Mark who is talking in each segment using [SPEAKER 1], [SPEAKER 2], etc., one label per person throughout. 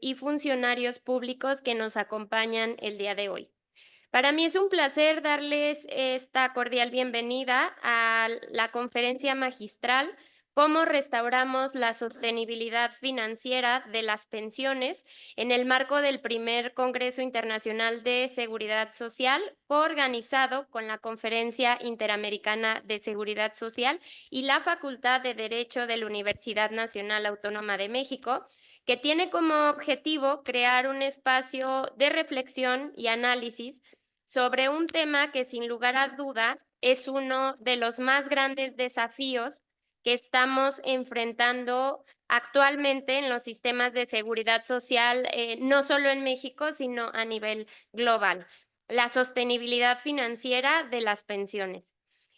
[SPEAKER 1] y funcionarios públicos que nos acompañan el día de hoy. Para mí es un placer darles esta cordial bienvenida a la conferencia magistral Cómo restauramos la sostenibilidad financiera de las pensiones en el marco del primer Congreso Internacional de Seguridad Social, organizado con la Conferencia Interamericana de Seguridad Social y la Facultad de Derecho de la Universidad Nacional Autónoma de México, que tiene como objetivo crear un espacio de reflexión y análisis sobre un tema que sin lugar a dudas es uno de los más grandes desafíos que estamos enfrentando actualmente en los sistemas de seguridad social, no solo en México, sino a nivel global, la sostenibilidad financiera de las pensiones.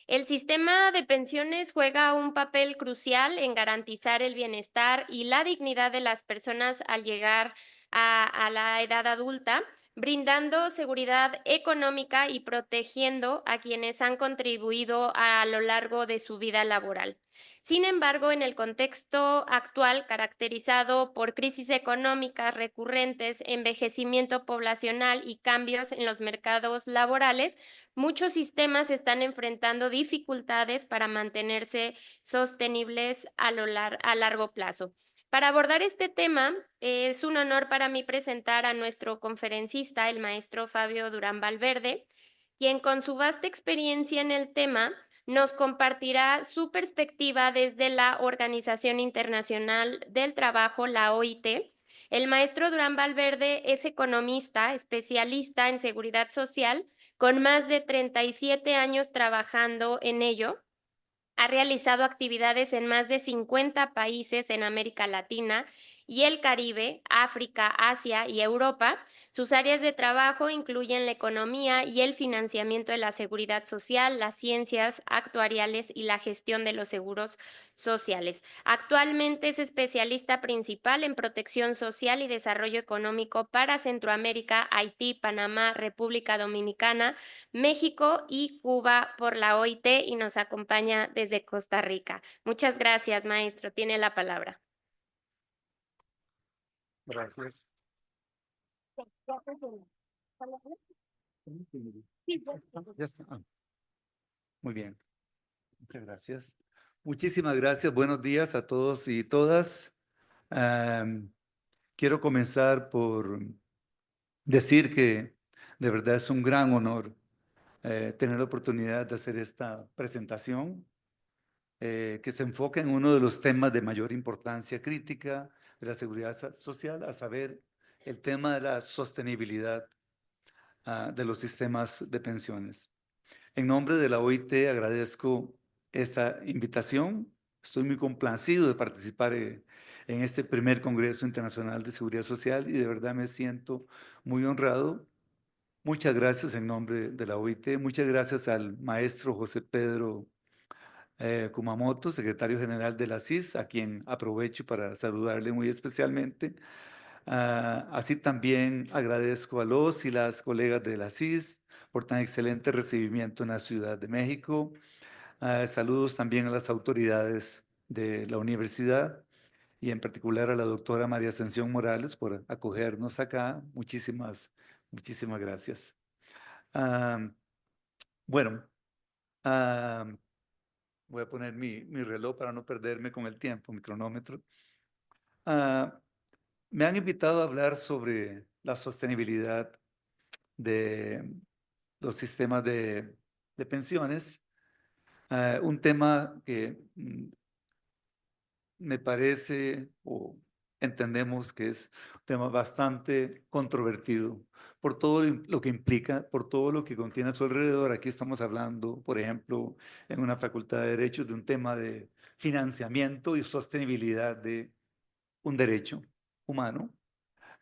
[SPEAKER 1] El sistema de pensiones juega un papel crucial en garantizar el bienestar y la dignidad de las personas al llegar a la edad adulta, brindando seguridad económica y protegiendo a quienes han contribuido a lo largo de su vida laboral. Sin embargo, en el contexto actual, caracterizado por crisis económicas recurrentes, envejecimiento poblacional y cambios en los mercados laborales, muchos sistemas están enfrentando dificultades para mantenerse sostenibles a largo plazo. Para abordar este tema, es un honor para mí presentar a nuestro conferencista, el maestro Fabio Durán Valverde, quien con su vasta experiencia en el tema nos compartirá su perspectiva desde la Organización Internacional del Trabajo, la OIT. El maestro Durán Valverde es economista, especialista en seguridad social, con más de 37 años trabajando en ello. Ha realizado actividades en más de 50 países en América Latina y el Caribe, África, Asia y Europa. Sus áreas de trabajo incluyen la economía y el financiamiento de la seguridad social, las ciencias actuariales y la gestión de los seguros sociales. Actualmente es especialista principal en protección social y desarrollo económico para Centroamérica, Haití, Panamá, República Dominicana, México y Cuba por la OIT y nos acompaña desde Costa Rica. Muchas gracias, maestro. Tiene la palabra.
[SPEAKER 2] Gracias. Ya está. Muy bien. Muchas gracias. Muchísimas gracias. Buenos días a todos y todas. Quiero comenzar por decir que de verdad es un gran honor tener la oportunidad de hacer esta presentación que se enfoca en uno de los temas de mayor importancia crítica de la seguridad social, a saber, el tema de la sostenibilidad de los sistemas de pensiones. En nombre de la OIT agradezco esta invitación. Estoy muy complacido de participar en este primer Congreso Internacional de Seguridad Social y de verdad me siento muy honrado. Muchas gracias en nombre de la OIT. Muchas gracias al maestro José Pedro Kumamoto, secretario general de la CIS, a quien aprovecho para saludarle muy especialmente. Así también agradezco a los y las colegas de la CIS por tan excelente recibimiento en la Ciudad de México. Saludos también a las autoridades de la universidad y en particular a la doctora María Ascensión Morales por acogernos acá. Muchísimas gracias. Ah, bueno, ah, voy a poner mi reloj para no perderme con el tiempo, mi cronómetro. Ah, Me han invitado a hablar sobre la sostenibilidad de los sistemas de pensiones, un tema que me parece o entendemos que es un tema bastante controvertido por todo lo que implica, por todo lo que contiene a su alrededor. Aquí estamos hablando, por ejemplo, en una facultad de Derechos de un tema de financiamiento y sostenibilidad de un derecho humano.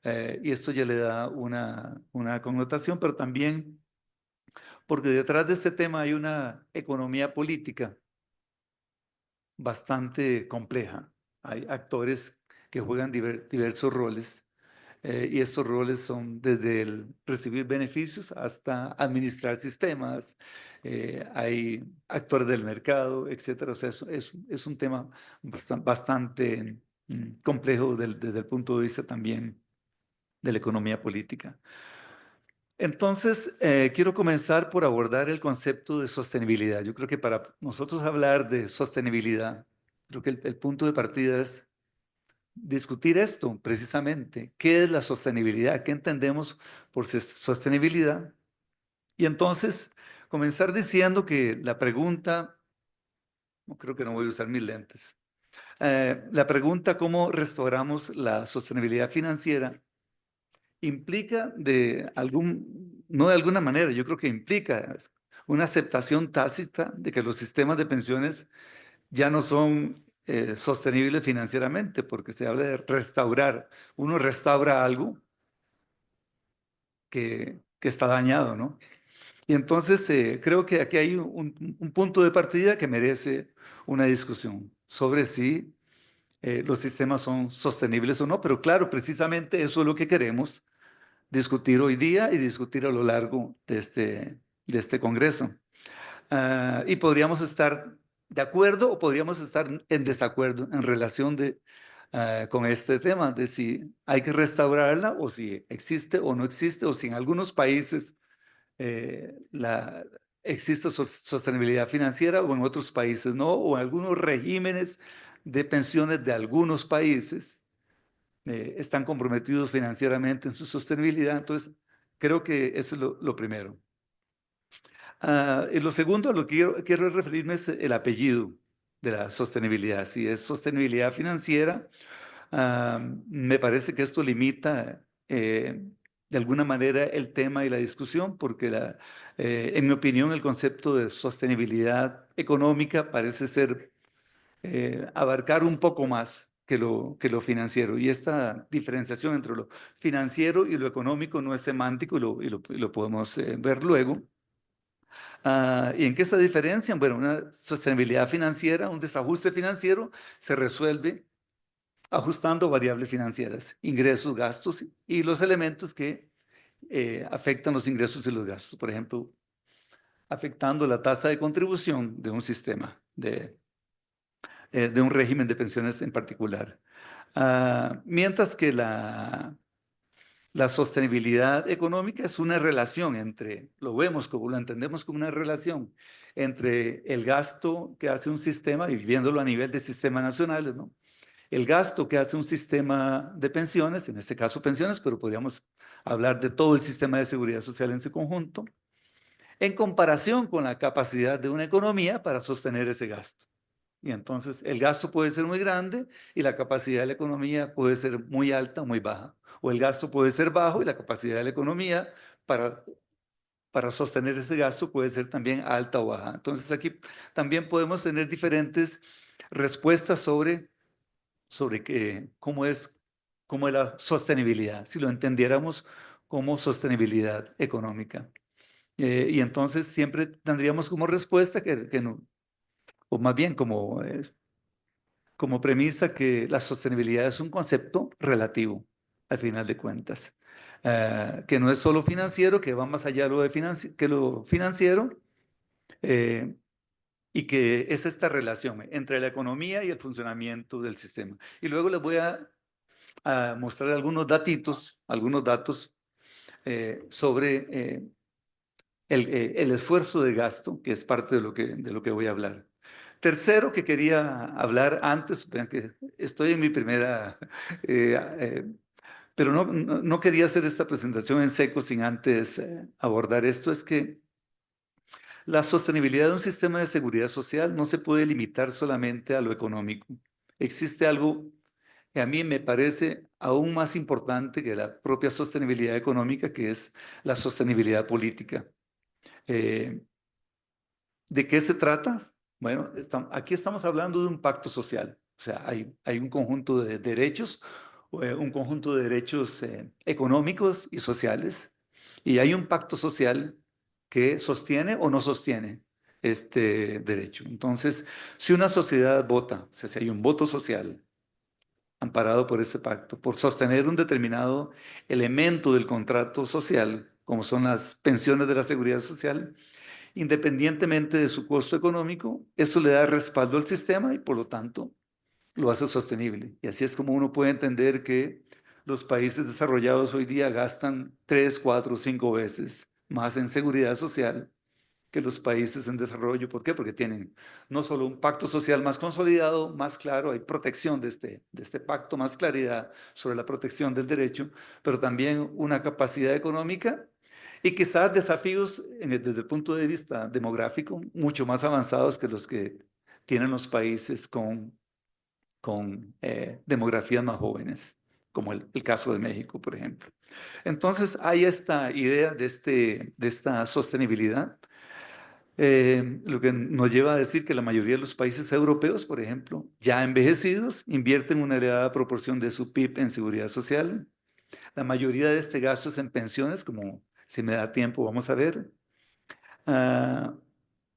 [SPEAKER 2] Y esto ya le da una connotación, pero también porque detrás de este tema hay una economía política bastante compleja. Hay actores que juegan diversos roles y estos roles son desde el recibir beneficios hasta administrar sistemas. Hay actores del mercado, etcétera. O sea, es un tema bastante complejo desde el punto de vista también de la economía política. Entonces, quiero comenzar por abordar el concepto de sostenibilidad. Yo creo que para nosotros hablar de sostenibilidad, creo que el punto de partida es discutir esto precisamente. ¿Qué es la sostenibilidad? ¿Qué entendemos por sostenibilidad? Y entonces, comenzar diciendo que la pregunta, no creo que no voy a usar mis lentes, la pregunta cómo restauramos la sostenibilidad financiera implica no de alguna manera, yo creo que implica una aceptación tácita de que los sistemas de pensiones ya no son sostenibles financieramente, porque se habla de restaurar. Uno restaura algo que está dañado, ¿no? Y entonces creo que aquí hay un punto de partida que merece una discusión sobre si los sistemas son sostenibles o no, pero claro, precisamente eso es lo que queremos discutir hoy día y discutir a lo largo de este Congreso. Y podríamos estar de acuerdo o podríamos estar en desacuerdo en relación con este tema, de si hay que restaurarla o si existe o no existe, o si en algunos países existe sostenibilidad financiera o en otros países no, o en algunos regímenes de pensiones de algunos países están comprometidos financieramente en su sostenibilidad. Entonces, creo que eso es lo primero. Y lo segundo a lo que quiero referirme es el apellido de la sostenibilidad. Si es sostenibilidad financiera, me parece que esto limita de alguna manera el tema y la discusión, porque en mi opinión el concepto de sostenibilidad económica parece ser abarcar un poco más que lo financiero. Y esta diferenciación entre lo financiero y lo económico no es semántico y lo podemos ver luego. ¿Y en qué se diferencian? Bueno, una sostenibilidad financiera, un desajuste financiero se resuelve ajustando variables financieras, ingresos, gastos y los elementos que afectan los ingresos y los gastos. Por ejemplo, afectando la tasa de contribución de un sistema, de un régimen de pensiones en particular. Mientras que la sostenibilidad económica es una relación entre, lo entendemos como una relación entre el gasto que hace un sistema, y viéndolo a nivel de sistemas nacionales, ¿no? El gasto que hace un sistema de pensiones, en este caso pensiones, pero podríamos hablar de todo el sistema de seguridad social en su conjunto, en comparación con la capacidad de una economía para sostener ese gasto. Y entonces el gasto puede ser muy grande y la capacidad de la economía puede ser muy alta o muy baja. O el gasto puede ser bajo y la capacidad de la economía para sostener ese gasto puede ser también alta o baja. Entonces aquí también podemos tener diferentes respuestas sobre cómo es la sostenibilidad, si lo entendiéramos como sostenibilidad económica. Y entonces siempre tendríamos como respuesta que no, o más bien como premisa que la sostenibilidad es un concepto relativo, al final de cuentas, que no es solo financiero, que va más allá de que lo financiero, eh, y que es esta relación entre la economía y el funcionamiento del sistema. Y luego les voy a mostrar algunos datos sobre el esfuerzo de gasto, que es parte de lo que voy a hablar. Tercero que quería hablar antes, vean que estoy en mi primera, pero no quería hacer esta presentación en seco sin antes abordar esto, es que la sostenibilidad de un sistema de seguridad social no se puede limitar solamente a lo económico. Existe algo que a mí me parece aún más importante que la propia sostenibilidad económica, que es la sostenibilidad política. Eh, ¿De qué se trata? Bueno, aquí estamos hablando de un pacto social. O sea, hay un conjunto de derechos, un conjunto de derechos económicos y sociales, y hay un pacto social que sostiene o no sostiene este derecho. Entonces, si una sociedad vota, o sea, si hay un voto social amparado por ese pacto, por sostener un determinado elemento del contrato social, como son las pensiones de la seguridad social, independientemente de su costo económico, esto le da respaldo al sistema y por lo tanto lo hace sostenible. Y así es como uno puede entender que los países desarrollados hoy día gastan 3, 4, 5 veces más en seguridad social que los países en desarrollo. ¿Por qué? Porque tienen no solo un pacto social más consolidado, más claro, hay protección de este pacto, más claridad sobre la protección del derecho, pero también una capacidad económica y quizás desafíos desde el punto de vista demográfico mucho más avanzados que los que tienen los países con demografías más jóvenes, como el caso de México, por ejemplo. Entonces, hay esta idea de esta sostenibilidad, lo que nos lleva a decir que la mayoría de los países europeos, por ejemplo, ya envejecidos, invierten una elevada proporción de su PIB en seguridad social. La mayoría de este gasto es en pensiones, como si me da tiempo, vamos a ver. Ah,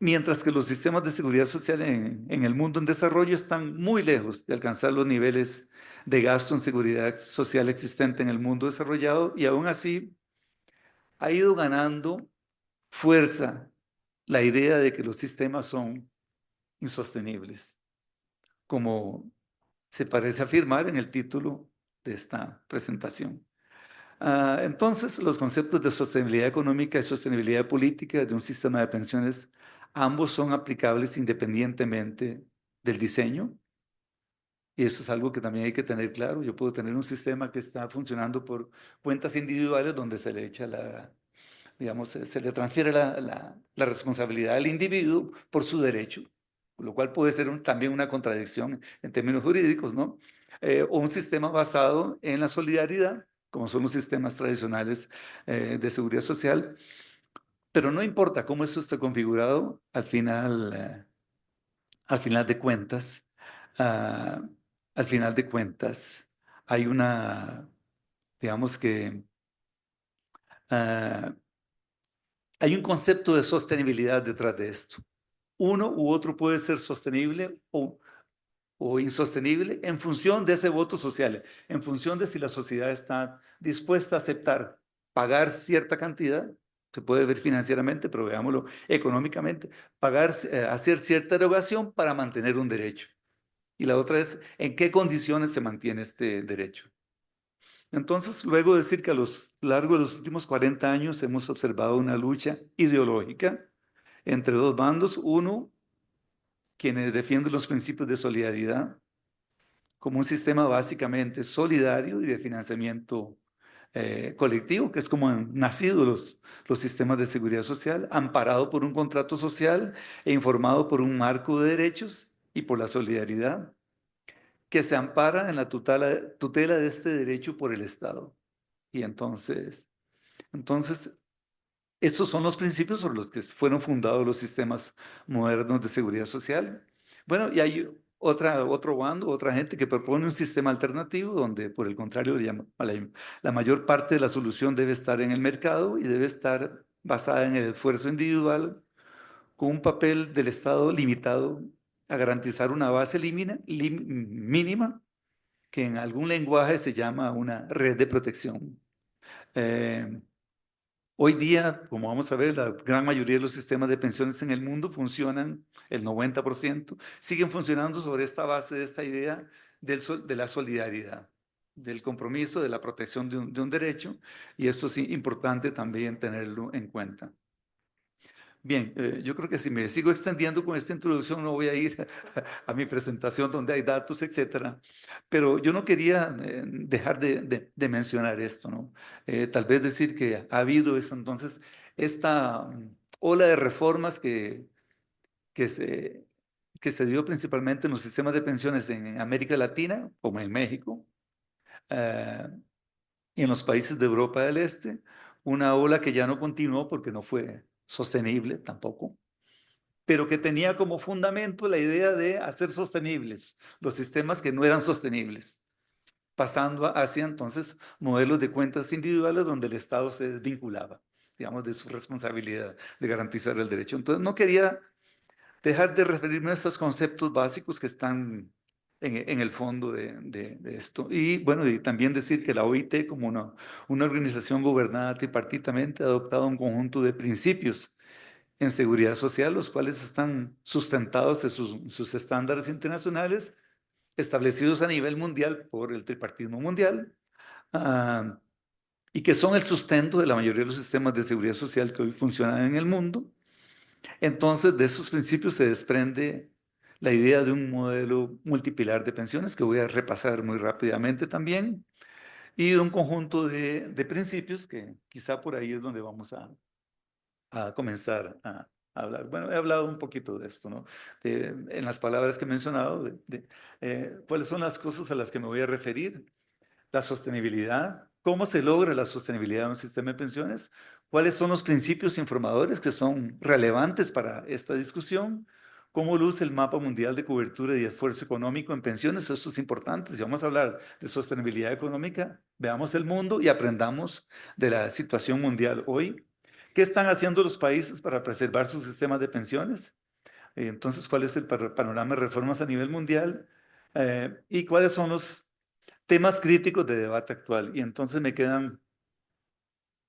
[SPEAKER 2] mientras que los sistemas de seguridad social en el mundo en desarrollo están muy lejos de alcanzar los niveles de gasto en seguridad social existente en el mundo desarrollado, y aún así ha ido ganando fuerza la idea de que los sistemas son insostenibles, como se parece afirmar en el título de esta presentación. Entonces, los conceptos de sostenibilidad económica y sostenibilidad política de un sistema de pensiones, ambos son aplicables independientemente del diseño, y eso es algo que también hay que tener claro. Yo puedo tener un sistema que está funcionando por cuentas individuales donde se le echa digamos, se le transfiere la responsabilidad al individuo por su derecho, lo cual puede ser también una contradicción en términos jurídicos, ¿no? O un sistema basado en la solidaridad, como son los sistemas tradicionales de seguridad social, pero no importa cómo eso esté configurado, al final de cuentas, ah, al final de cuentas, hay digamos que, ah, hay un concepto de sostenibilidad detrás de esto. Uno u otro puede ser sostenible o insostenible en función de ese voto social, en función de si la sociedad está dispuesta a aceptar pagar cierta cantidad, se puede ver financieramente, pero veámoslo económicamente, hacer cierta erogación para mantener un derecho. Y la otra es en qué condiciones se mantiene este derecho. Entonces, luego de decir que a lo largo de los últimos 40 años hemos observado una lucha ideológica entre dos bandos. Uno, quienes defienden los principios de solidaridad como un sistema básicamente solidario y de financiamiento colectivo, que es como han nacido los sistemas de seguridad social, amparado por un contrato social e informado por un marco de derechos y por la solidaridad, que se ampara en la tutela de este derecho por el Estado. Y entonces, estos son los principios sobre los que fueron fundados los sistemas modernos de seguridad social. Bueno, y hay otro bando, otra gente que propone un sistema alternativo donde, por el contrario, la mayor parte de la solución debe estar en el mercado y debe estar basada en el esfuerzo individual, con un papel del Estado limitado a garantizar una base mínima, que en algún lenguaje se llama una red de protección. Eh, Hoy día, como vamos a ver, la gran mayoría de los sistemas de pensiones en el mundo funcionan, el 90%, siguen funcionando sobre esta base de esta idea de la solidaridad, del compromiso, de la protección de un derecho, y esto es importante también tenerlo en cuenta. Bien, yo creo que si me sigo extendiendo con esta introducción no voy a ir a mi presentación donde hay datos, etcétera. Pero yo no quería dejar de mencionar esto, ¿no? Tal vez decir que ha habido entonces esta ola de reformas que se, que se dio principalmente en los sistemas de pensiones en América Latina, como en México, eh, y en los países de Europa del Este, una ola que ya no continuó porque no fue sostenible tampoco, pero que tenía como fundamento la idea de hacer sostenibles los sistemas que no eran sostenibles, pasando hacia entonces modelos de cuentas individuales donde el Estado se desvinculaba, digamos, de su responsabilidad de garantizar el derecho. Entonces, no quería dejar de referirme a estos conceptos básicos que están en el fondo de esto. Y bueno, y también decir que la OIT, como una organización gobernada tripartitamente, ha adoptado un conjunto de principios en seguridad social, los cuales están sustentados en sus estándares internacionales establecidos a nivel mundial por el tripartismo mundial, ah, y que son el sustento de la mayoría de los sistemas de seguridad social que hoy funcionan en el mundo. Entonces, de esos principios se desprende la idea de un modelo multipilar de pensiones, que voy a repasar muy rápidamente también, y de un conjunto de principios que quizá por ahí es donde vamos a comenzar a hablar. Bueno, he hablado un poquito de esto, ¿no? En las palabras que he mencionado, cuáles son las cosas a las que me voy a referir. La sostenibilidad, cómo se logra la sostenibilidad de un sistema de pensiones, cuáles son los principios informadores que son relevantes para esta discusión, cómo luce el mapa mundial de cobertura y esfuerzo económico en pensiones, esto es importante. Si vamos a hablar de sostenibilidad económica, veamos el mundo y aprendamos de la situación mundial hoy. ¿Qué están haciendo los países para preservar sus sistemas de pensiones? Entonces, ¿cuál es el panorama de reformas a nivel mundial? ¿Y cuáles son los temas críticos de debate actual? Y entonces me quedan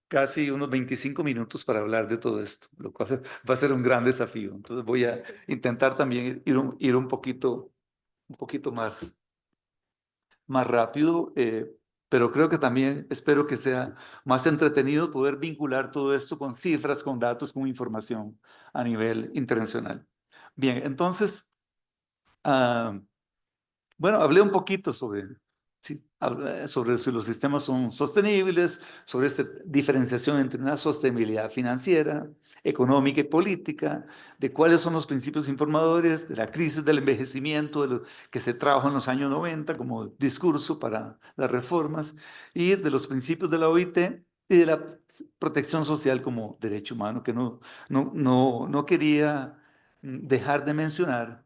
[SPEAKER 2] casi unos 25 minutos para hablar de todo esto, lo cual va a ser un gran desafío. Entonces voy a intentar también ir un poquito más rápido, pero creo que también espero que sea más entretenido poder vincular todo esto con cifras, con datos, con información a nivel internacional. Bien, entonces, ah, bueno, hablé un poquito sobre, sí, sobre si los sistemas son sostenibles, sobre esta diferenciación entre una sostenibilidad financiera, económica y política, de cuáles son los principios informadores, de la crisis del envejecimiento, de lo que se trajo en los años 90 como discurso para las reformas, y de los principios de la OIT y de la protección social como derecho humano, que no quería dejar de mencionar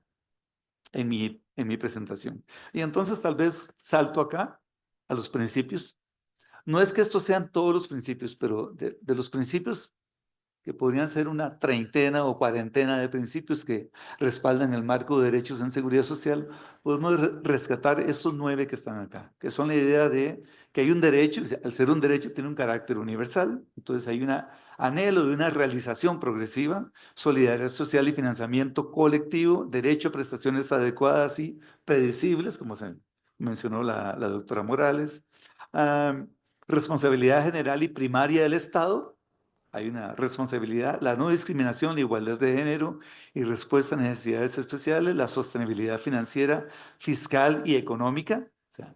[SPEAKER 2] en mi presentación. Y entonces tal vez salto acá a los principios. No es que estos sean todos los principios, pero de los principios que podrían ser una treintena o cuarentena de principios que respaldan el marco de derechos en seguridad social, podemos rescatar estos 9 que están acá, que son la idea de que hay un derecho, y al ser un derecho tiene un carácter universal, entonces hay un anhelo de una realización progresiva, solidaridad social y financiamiento colectivo, derecho a prestaciones adecuadas y predecibles, como se mencionó la doctora Morales, ah, responsabilidad general y primaria del Estado. Hay una responsabilidad, la no discriminación, la igualdad de género y respuesta a necesidades especiales, la sostenibilidad financiera, fiscal y económica, o sea,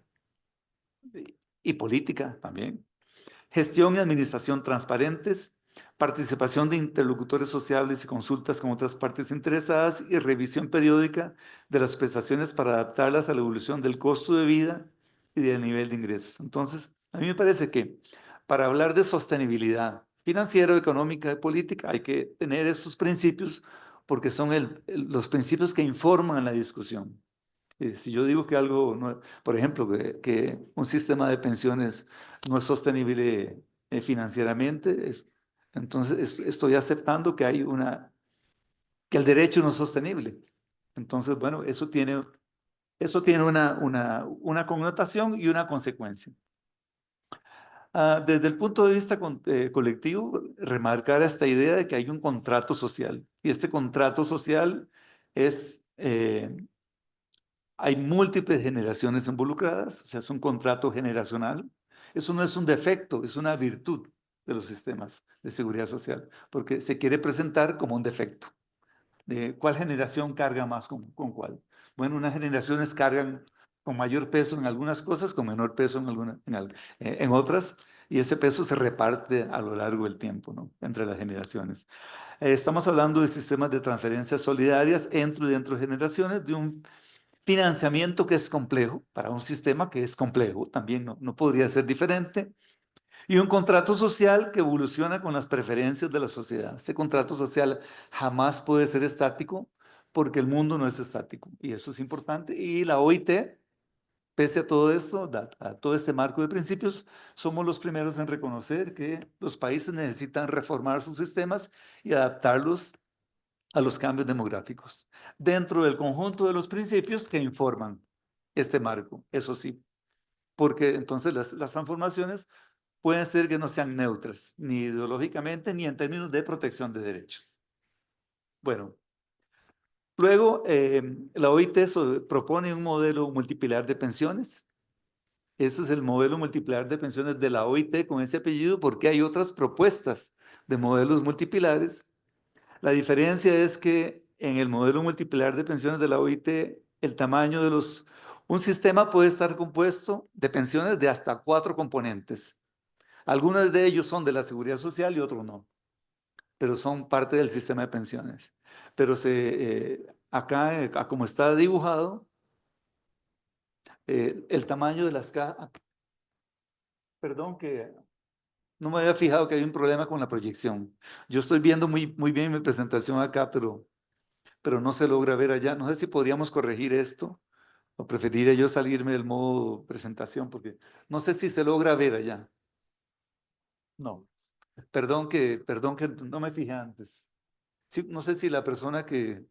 [SPEAKER 2] y política también. Gestión y administración transparentes, participación de interlocutores sociales y consultas con otras partes interesadas y revisión periódica de las prestaciones para adaptarlas a la evolución del costo de vida y del nivel de ingresos. Entonces, a mí me parece que para hablar de sostenibilidad financiera, económica y política hay que tener esos principios porque son los principios que informan la discusión. Si yo digo que algo, por ejemplo, que un sistema de pensiones no es sostenible financieramente, entonces estoy aceptando que que el derecho no es sostenible. Entonces, bueno, eso tiene una connotación y una consecuencia. Desde el punto de vista colectivo, remarcar esta idea de que hay un contrato social. Y este contrato social es hay múltiples generaciones involucradas, o sea, es un contrato generacional. Eso no es un defecto, es una virtud de los sistemas de seguridad social, porque se quiere presentar como un defecto. ¿De cuál generación carga más con cuál? Bueno, unas generaciones cargan con mayor peso en algunas cosas, con menor peso en otras, y ese peso se reparte a lo largo del tiempo, ¿no? Entre las generaciones. Estamos hablando de sistemas de transferencias solidarias entre y dentro de generaciones, de un financiamiento que es complejo, para un sistema que es complejo, también no podría ser diferente, y un contrato social que evoluciona con las preferencias de la sociedad. Este contrato social jamás puede ser estático porque el mundo no es estático, y eso es importante. Y la OIT, pese a todo esto, a todo este marco de principios, somos los primeros en reconocer que los países necesitan reformar sus sistemas y adaptarlos a los cambios demográficos, dentro del conjunto de los principios que informan este marco, eso sí, porque entonces las transformaciones pueden ser que no sean neutras, ni ideológicamente, ni en términos de protección de derechos. Bueno, Luego, la OIT propone un modelo multipilar de pensiones. Ese es el modelo multipilar de pensiones de la OIT con ese apellido, porque hay otras propuestas de modelos multipilares. La diferencia es que en el modelo multipilar de pensiones de la OIT, el tamaño de un sistema puede estar compuesto de pensiones de hasta 4 componentes. Algunos de ellos son de la seguridad social y otros no, pero son parte del sistema de pensiones. Pero acá, como está dibujado, el tamaño de las cajas, perdón que no me había fijado que hay un problema con la proyección. Yo estoy viendo muy bien mi presentación acá, pero no se logra ver allá. No sé si podríamos corregir esto o preferiría yo salirme del modo presentación porque no sé si se logra ver allá. No. Perdón que no me fijé antes. Sí, no sé si la persona que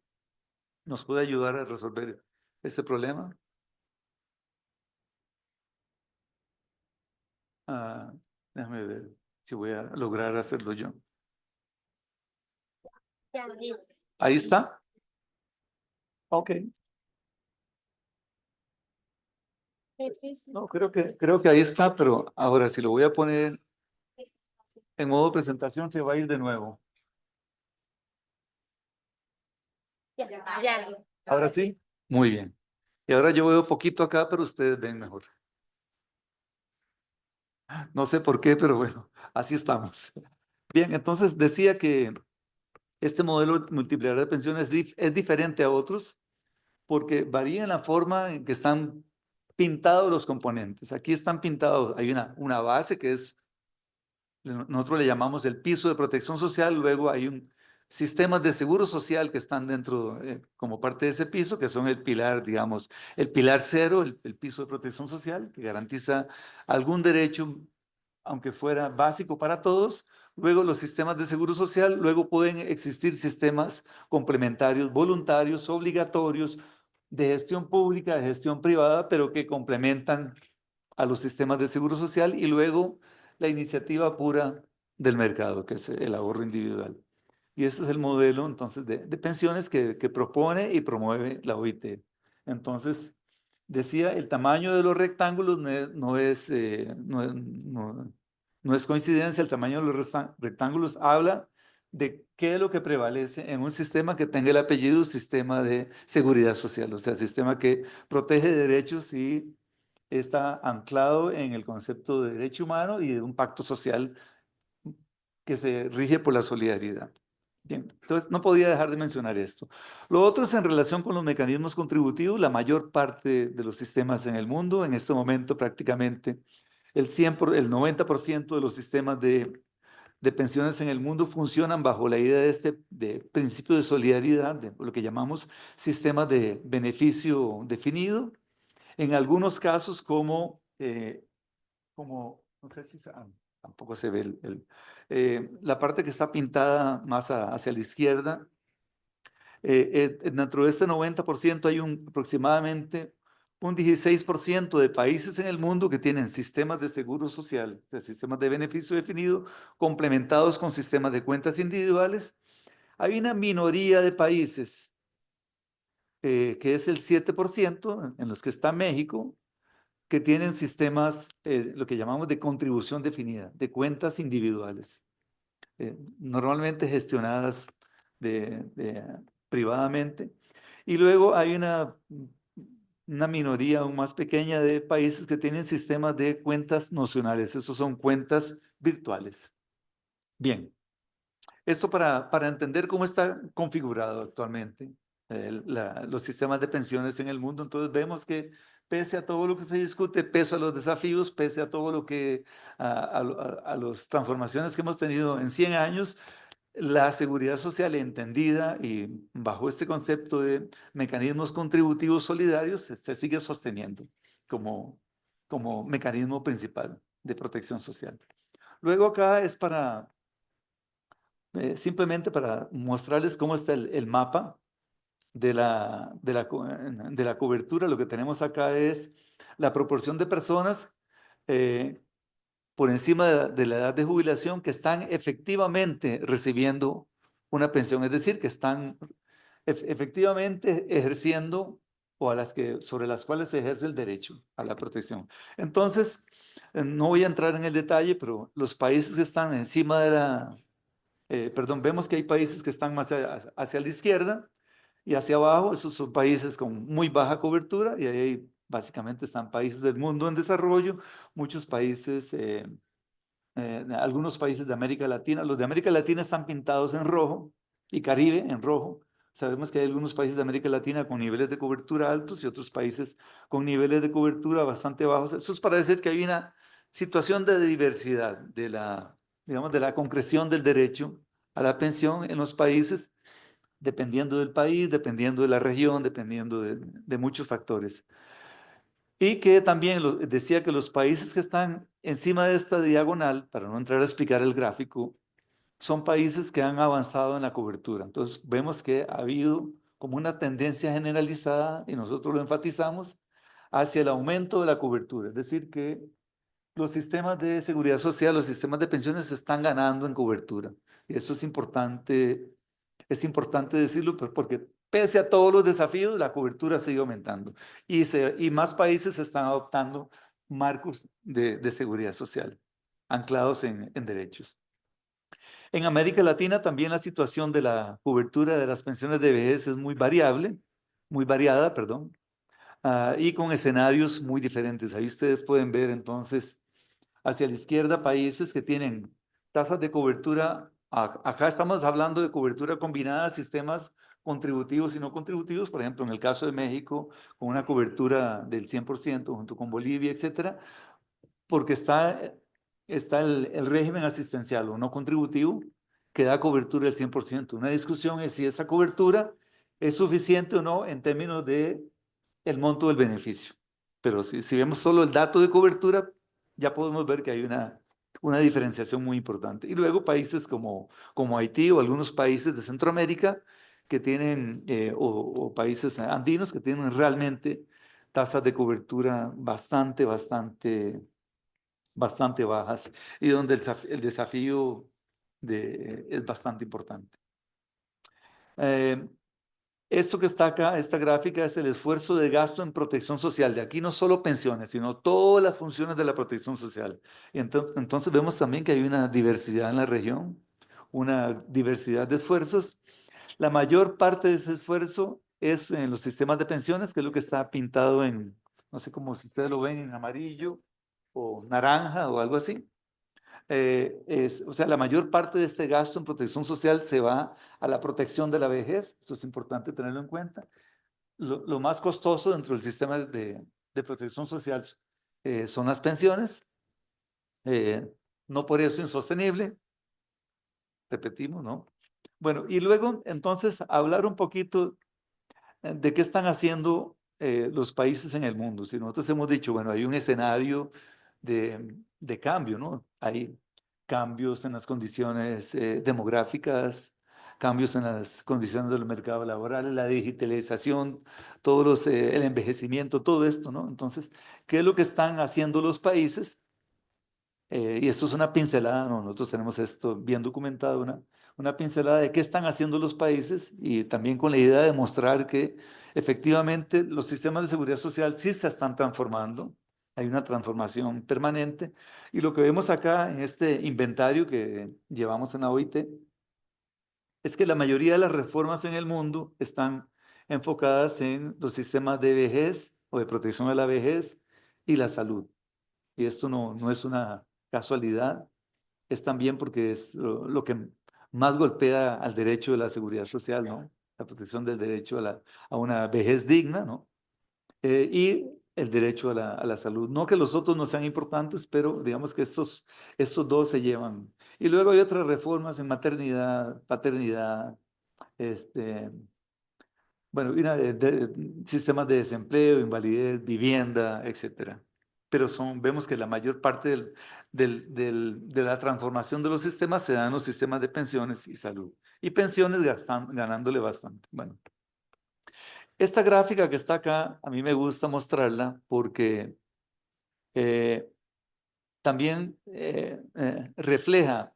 [SPEAKER 2] nos puede ayudar a resolver este problema. Ah, déjame ver si voy a lograr hacerlo yo.
[SPEAKER 1] Ya,
[SPEAKER 2] Ahí está. Ok. No, creo que ahí está, pero ahora si lo voy a poner en modo presentación se va a ir de nuevo.
[SPEAKER 1] ya.
[SPEAKER 2] Ahora sí. Muy bien. Y ahora yo veo poquito acá, pero ustedes ven mejor. No sé por qué, pero bueno, así estamos. Bien, entonces decía que este modelo multiplicar de pensiones es diferente a otros porque varía en la forma en que están pintados los componentes. Aquí están pintados, hay una base que es, nosotros le llamamos el piso de protección social, luego hay sistemas de seguro social que están dentro, como parte de ese piso, que son el pilar, digamos, el pilar cero, el piso de protección social, que garantiza algún derecho aunque fuera básico para todos. Luego los sistemas de seguro social, luego pueden existir sistemas complementarios, voluntarios, obligatorios, de gestión pública, de gestión privada, pero que complementan a los sistemas de seguro social y luego la iniciativa pura del mercado, que es el ahorro individual. Y ese es el modelo entonces de pensiones que propone y promueve la OIT. Entonces, decía, el tamaño de los rectángulos no es coincidencia, el tamaño de los rectángulos habla de qué es lo que prevalece en un sistema que tenga el apellido sistema de seguridad social, o sea, sistema que protege derechos y está anclado en el concepto de derecho humano y de un pacto social que se rige por la solidaridad. Bien, entonces no podía dejar de mencionar esto. Lo otro es en relación con los mecanismos contributivos. La mayor parte de los sistemas en el mundo, en este momento prácticamente el 90% de los sistemas de pensiones en el mundo funcionan bajo la idea de principio de solidaridad, de lo que llamamos sistemas de beneficio definido. En algunos casos no sé si tampoco se ve la parte que está pintada más hacia la izquierda. Dentro de este 90% hay aproximadamente un 16% de países en el mundo que tienen sistemas de seguro social, de sistemas de beneficio definido, complementados con sistemas de cuentas individuales. Hay una minoría de países, que es el 7%, en los que está México, que tienen sistemas, lo que llamamos de contribución definida, de cuentas individuales, normalmente gestionadas privadamente. Y luego hay una minoría aún más pequeña de países que tienen sistemas de cuentas nocionales, esos son cuentas virtuales. Bien, esto para entender cómo está configurado actualmente los sistemas de pensiones en el mundo. Entonces vemos que pese a todo lo que se discute, pese a los desafíos, pese a todo lo que, a las transformaciones que hemos tenido en 100 años, la seguridad social entendida y bajo este concepto de mecanismos contributivos solidarios se sigue sosteniendo como mecanismo principal de protección social. Luego acá es simplemente para mostrarles cómo está el mapa de la cobertura. Lo que tenemos acá es la proporción de personas por encima de la edad de jubilación que están efectivamente recibiendo una pensión, es decir, que están efectivamente ejerciendo o sobre las cuales se ejerce el derecho a la protección. Entonces, no voy a entrar en el detalle, pero los países que están encima de perdón, vemos que hay países que están más hacia la izquierda y hacia abajo, esos son países con muy baja cobertura y ahí básicamente están países del mundo en desarrollo, muchos países, algunos países de América Latina. Los de América Latina están pintados en rojo y Caribe en rojo. Sabemos que hay algunos países de América Latina con niveles de cobertura altos y otros países con niveles de cobertura bastante bajos. Eso es para decir que hay una situación de diversidad digamos, de la concreción del derecho a la pensión en los países, dependiendo del país, dependiendo de la región, dependiendo de muchos factores. Y que también decía que los países que están encima de esta diagonal, para no entrar a explicar el gráfico, son países que han avanzado en la cobertura. Entonces vemos que ha habido como una tendencia generalizada, y nosotros lo enfatizamos, hacia el aumento de la cobertura. Es decir, que los sistemas de seguridad social, los sistemas de pensiones están ganando en cobertura. Y eso es importante decirlo porque pese a todos los desafíos, la cobertura sigue aumentando y más países están adoptando marcos de seguridad social anclados en derechos. En América Latina también la situación de la cobertura de las pensiones de vejez es muy variada, perdón, y con escenarios muy diferentes. Ahí ustedes pueden ver entonces hacia la izquierda países que tienen tasas de cobertura. Acá estamos hablando de cobertura combinada, sistemas contributivos y no contributivos, por ejemplo, en el caso de México, con una cobertura del 100% junto con Bolivia, etcétera, porque está el régimen asistencial o no contributivo que da cobertura del 100%. Una discusión es si esa cobertura es suficiente o no en términos de el monto del beneficio. Pero si vemos solo el dato de cobertura, ya podemos ver que hay una diferenciación muy importante. Y luego países como Haití o algunos países de Centroamérica que tienen, o países andinos que tienen realmente tasas de cobertura bastante bajas y donde el desafío es bastante importante. Esto que está acá, esta gráfica, es el esfuerzo de gasto en protección social. De aquí no solo pensiones, sino todas las funciones de la protección social. Y entonces vemos también que hay una diversidad en la región, una diversidad de esfuerzos. La mayor parte de ese esfuerzo es en los sistemas de pensiones, que es lo que está pintado no sé cómo si ustedes lo ven, en amarillo o naranja o algo así. O sea, la mayor parte de este gasto en protección social se va a la protección de la vejez. Esto es importante tenerlo en cuenta. Lo más costoso dentro del sistema de protección social son las pensiones. No por eso insostenible, repetimos, ¿no? Bueno, y luego entonces hablar un poquito de qué están haciendo los países en el mundo. Si nosotros hemos dicho, bueno, hay un escenario de cambio, ¿no? Hay cambios en las condiciones demográficas, cambios en las condiciones del mercado laboral, la digitalización, el envejecimiento, todo esto, ¿no? Entonces, ¿qué es lo que están haciendo los países? Y esto es una pincelada, ¿no? Nosotros tenemos esto bien documentado, una pincelada de qué están haciendo los países y también con la idea de mostrar que efectivamente los sistemas de seguridad social sí se están transformando, hay una transformación permanente y lo que vemos acá en este inventario que llevamos en la OIT es que la mayoría de las reformas en el mundo están enfocadas en los sistemas de vejez o de protección de la vejez y la salud. Y esto no es una casualidad, es también porque es lo que más golpea al derecho de la seguridad social, ¿no? La protección del derecho a una vejez digna, ¿no? Y el derecho a la salud. No que los otros no sean importantes, pero digamos que estos dos se llevan. Y luego hay otras reformas en maternidad, paternidad, este, bueno, y sistemas de desempleo, invalidez, vivienda, etcétera. Pero vemos que la mayor parte de la transformación de los sistemas se da en los sistemas de pensiones y salud. Y pensiones ganándole bastante. Bueno, esta gráfica que está acá, a mí me gusta mostrarla porque eh, también refleja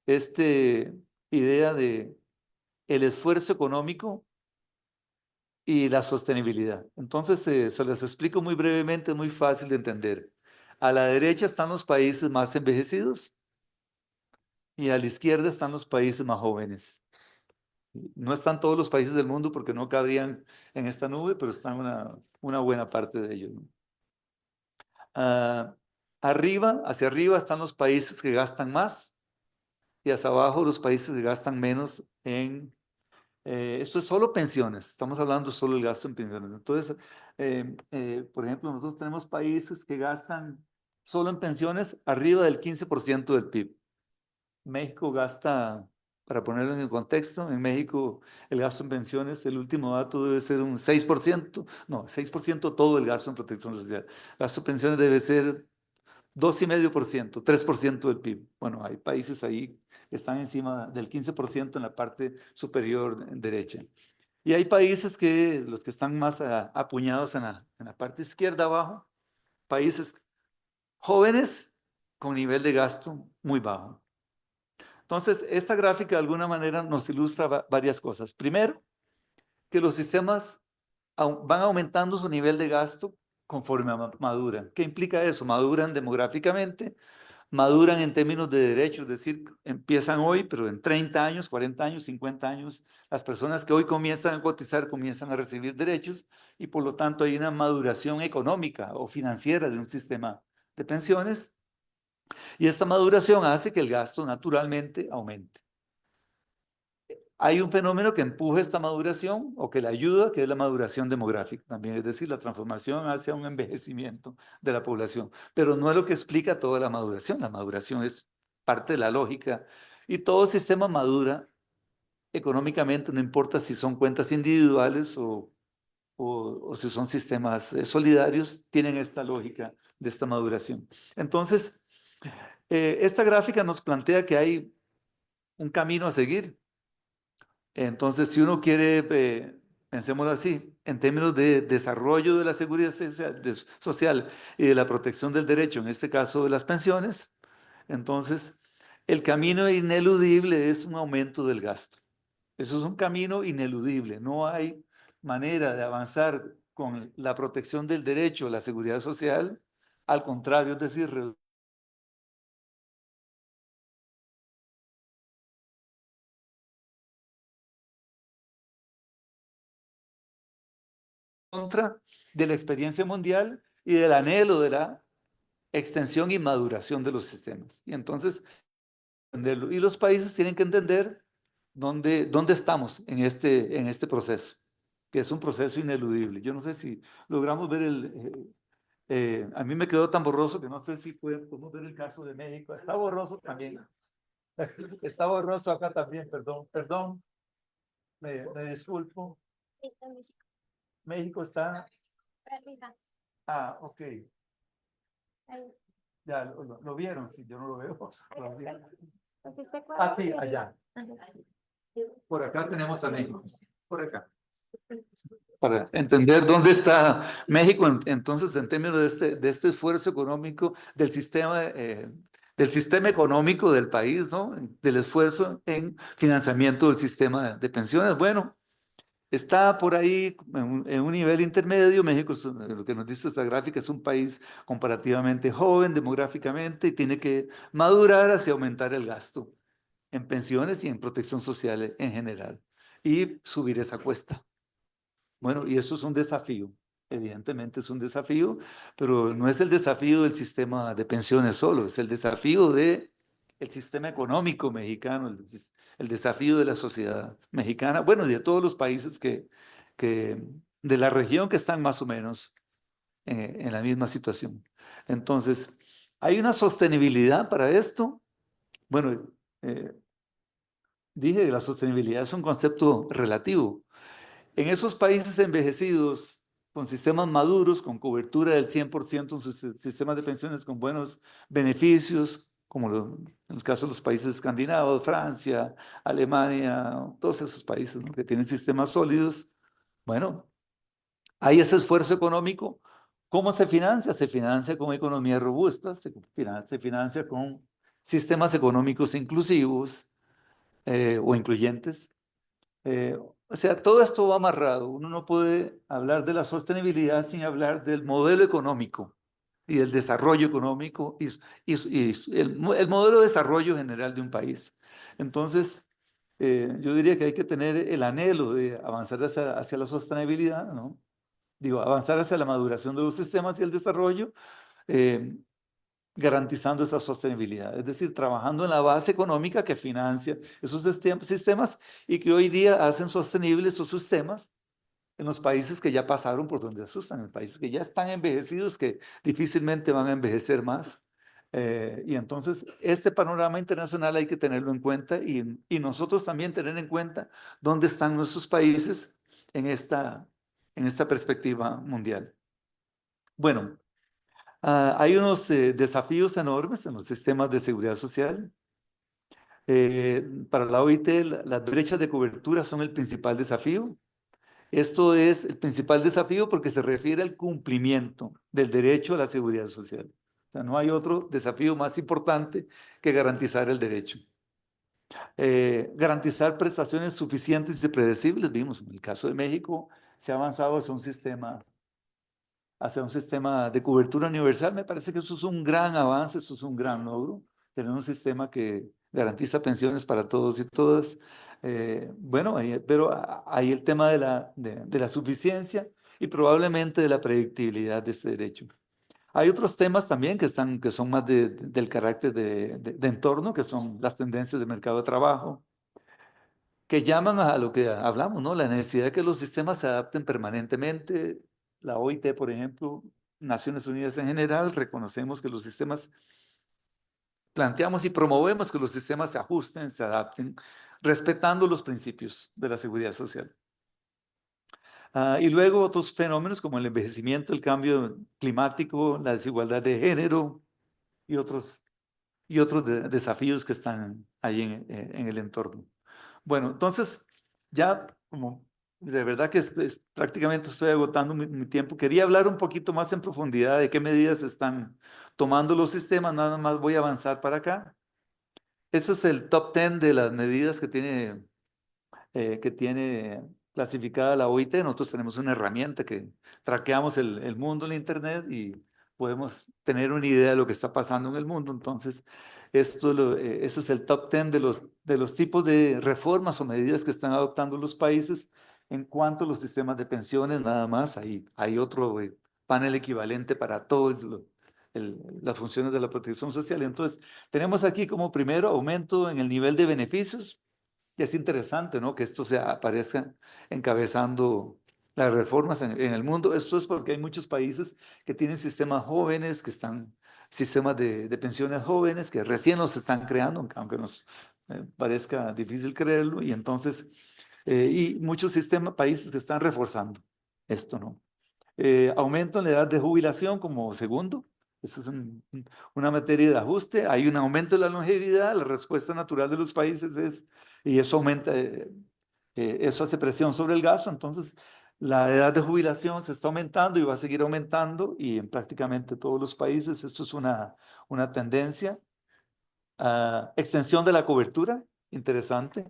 [SPEAKER 2] esta idea de el esfuerzo económico y la sostenibilidad. Entonces, se les explico muy brevemente, es muy fácil de entender. A la derecha están los países más envejecidos y a la izquierda están los países más jóvenes. No están todos los países del mundo porque no cabrían en esta nube, pero están una buena parte de ellos, ¿no? Hacia arriba están los países que gastan más y hacia abajo los países que gastan menos en... esto es solo pensiones, estamos hablando solo del gasto en pensiones. Entonces, por ejemplo, nosotros tenemos países que gastan solo en pensiones arriba del 15% del PIB. México gasta, para ponerlo en el contexto, en México el gasto en pensiones, el último dato debe ser un 6%, no, 6% todo el gasto en protección social. El gasto en pensiones debe ser 2,5%, 3% del PIB. Bueno, hay países ahí que están encima del 15% en la parte superior derecha. Y hay países que, los que están más apuñados en la parte izquierda abajo, países jóvenes con nivel de gasto muy bajo. Entonces, esta gráfica de alguna manera nos ilustra varias cosas. Primero, que los sistemas van aumentando su nivel de gasto conforme maduran. ¿Qué implica eso? Maduran demográficamente, maduran en términos de derechos, es decir, empiezan hoy, pero en 30 años, 40 años, 50 años, las personas que hoy comienzan a cotizar comienzan a recibir derechos y por lo tanto hay una maduración económica o financiera de un sistema de pensiones y esta maduración hace que el gasto naturalmente aumente. Hay un fenómeno que empuja esta maduración o que la ayuda, que es la maduración demográfica también, es decir, la transformación hacia un envejecimiento de la población. Pero no es lo que explica toda la maduración es parte de la lógica y todo sistema madura económicamente, no importa si son cuentas individuales o si son sistemas solidarios, tienen esta lógica de esta maduración. Entonces, esta gráfica nos plantea que hay un camino a seguir. Entonces, si uno quiere, pensémoslo así, en términos de desarrollo de la seguridad social y de la protección del derecho, en este caso de las pensiones, entonces el camino ineludible es un aumento del gasto. Eso es un camino ineludible. No hay manera de avanzar con la protección del derecho a la seguridad social. Al contrario, es decir, contra de la experiencia mundial y del anhelo de la extensión y maduración de los sistemas. Y entonces, entenderlo. Y los países tienen que entender dónde estamos en este proceso, que es un proceso ineludible. Yo no sé si logramos ver a mí me quedó tan borroso que no sé si podemos ver el caso de México. Está borroso también. Está borroso acá también, perdón, me disculpo.
[SPEAKER 1] Está México.
[SPEAKER 2] México está...
[SPEAKER 1] Arriba.
[SPEAKER 2] Ah, ok.
[SPEAKER 1] Ahí.
[SPEAKER 2] Ya, lo vieron, sí, yo no lo veo. Lo vieron.
[SPEAKER 1] Pues está
[SPEAKER 2] Ah, sí,
[SPEAKER 1] cuadrado.
[SPEAKER 2] allá.
[SPEAKER 1] Ajá.
[SPEAKER 2] Por acá tenemos a México. Por acá. Para entender dónde está México, entonces, en términos de este esfuerzo económico del sistema económico del país, ¿no? Del esfuerzo en financiamiento del sistema de pensiones. Bueno, está por ahí en un nivel intermedio. México, lo que nos dice esta gráfica, es un país comparativamente joven demográficamente y tiene que madurar hacia aumentar el gasto en pensiones y en protección social en general y subir esa cuesta. Bueno, y eso es un desafío, evidentemente es un desafío, pero no es el desafío del sistema de pensiones solo, es el desafío del sistema económico mexicano, el desafío de la sociedad mexicana, bueno, y de todos los países de la región que están más o menos en la misma situación. Entonces, ¿hay una sostenibilidad para esto? Bueno, dije que la sostenibilidad es un concepto relativo. En esos países envejecidos, con sistemas maduros, con cobertura del 100% en sus sistemas de pensiones, con buenos beneficios, como en los casos de los países escandinavos, Francia, Alemania, todos esos países, ¿no?, que tienen sistemas sólidos, bueno, hay ese esfuerzo económico. ¿Cómo se financia? Se financia con economías robustas, se financia con sistemas económicos inclusivos o incluyentes, O sea, todo esto va amarrado. Uno no puede hablar de la sostenibilidad sin hablar del modelo económico y del desarrollo económico y el modelo de desarrollo general de un país. Entonces, yo diría que hay que tener el anhelo de avanzar hacia la sostenibilidad, ¿no? Digo, avanzar hacia la maduración de los sistemas y el desarrollo, eh, garantizando esa sostenibilidad, es decir, trabajando en la base económica que financia esos sistemas y que hoy día hacen sostenibles esos sistemas en los países que ya pasaron por donde asustan, en países que ya están envejecidos, que difícilmente van a envejecer más. Y entonces, este panorama internacional hay que tenerlo en cuenta y nosotros también tener en cuenta dónde están nuestros países en esta perspectiva mundial. Bueno, hay unos desafíos enormes en los sistemas de seguridad social. Para la OIT, las brechas de cobertura son el principal desafío. Esto es el principal desafío porque se refiere al cumplimiento del derecho a la seguridad social. O sea, no hay otro desafío más importante que garantizar el derecho. Garantizar prestaciones suficientes y predecibles. Vimos en el caso de México, se ha avanzado hacia un sistema de cobertura universal. Me parece que eso es un gran avance, eso es un gran logro. Tener un sistema que garantiza pensiones para todos y todas. Bueno, pero hay el tema de la suficiencia y probablemente de la predictibilidad de este derecho. Hay otros temas también que son más del carácter de entorno, que son las tendencias del mercado de trabajo, que llaman a lo que hablamos, ¿no? La necesidad de que los sistemas se adapten permanentemente. La OIT, por ejemplo, Naciones Unidas en general, reconocemos que los sistemas, planteamos y promovemos que los sistemas se ajusten, se adapten, respetando los principios de la seguridad social. Y luego otros fenómenos como el envejecimiento, el cambio climático, la desigualdad de género y otros desafíos que están ahí en el entorno. Bueno, entonces, ya como de verdad que prácticamente estoy agotando mi tiempo, quería hablar un poquito más en profundidad de qué medidas están tomando los sistemas, nada más voy a avanzar para acá. Ese es el top 10 de las medidas que tiene clasificada la OIT. Nosotros tenemos una herramienta que traqueamos el mundo en la Internet y podemos tener una idea de lo que está pasando en el mundo. Entonces, eso es el top 10 de los tipos de reformas o medidas que están adoptando los países en cuanto a los sistemas de pensiones, nada más. Hay otro panel equivalente para todas las funciones de la protección social. Entonces, tenemos aquí como primero aumento en el nivel de beneficios. Y es interesante, ¿no? Que esto se aparezca encabezando las reformas en el mundo. Esto es porque hay muchos países que tienen sistemas jóvenes, sistemas de pensiones jóvenes, que recién los están creando, aunque nos parezca difícil creerlo, y entonces, y muchos países que están reforzando esto, ¿no? Aumento en la edad de jubilación como segundo. Eso es una materia de ajuste. Hay un aumento de la longevidad. La respuesta natural de los países y eso aumenta, eso hace presión sobre el gasto. Entonces, la edad de jubilación se está aumentando y va a seguir aumentando y en prácticamente todos los países esto es una tendencia. Extensión de la cobertura, interesante.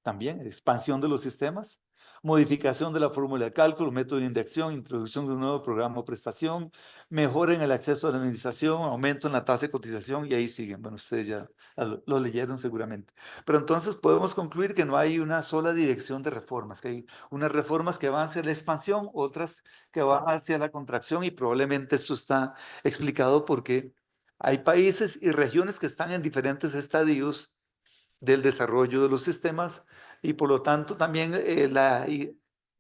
[SPEAKER 2] También, expansión de los sistemas, modificación de la fórmula de cálculo, método de indexación, introducción de un nuevo programa o prestación, mejora en el acceso a la administración, aumento en la tasa de cotización y ahí siguen. Bueno, ustedes ya lo leyeron seguramente. Pero entonces podemos concluir que no hay una sola dirección de reformas, que hay unas reformas que van hacia la expansión, otras que van hacia la contracción y probablemente esto está explicado porque hay países y regiones que están en diferentes estadios del desarrollo de los sistemas y por lo tanto también el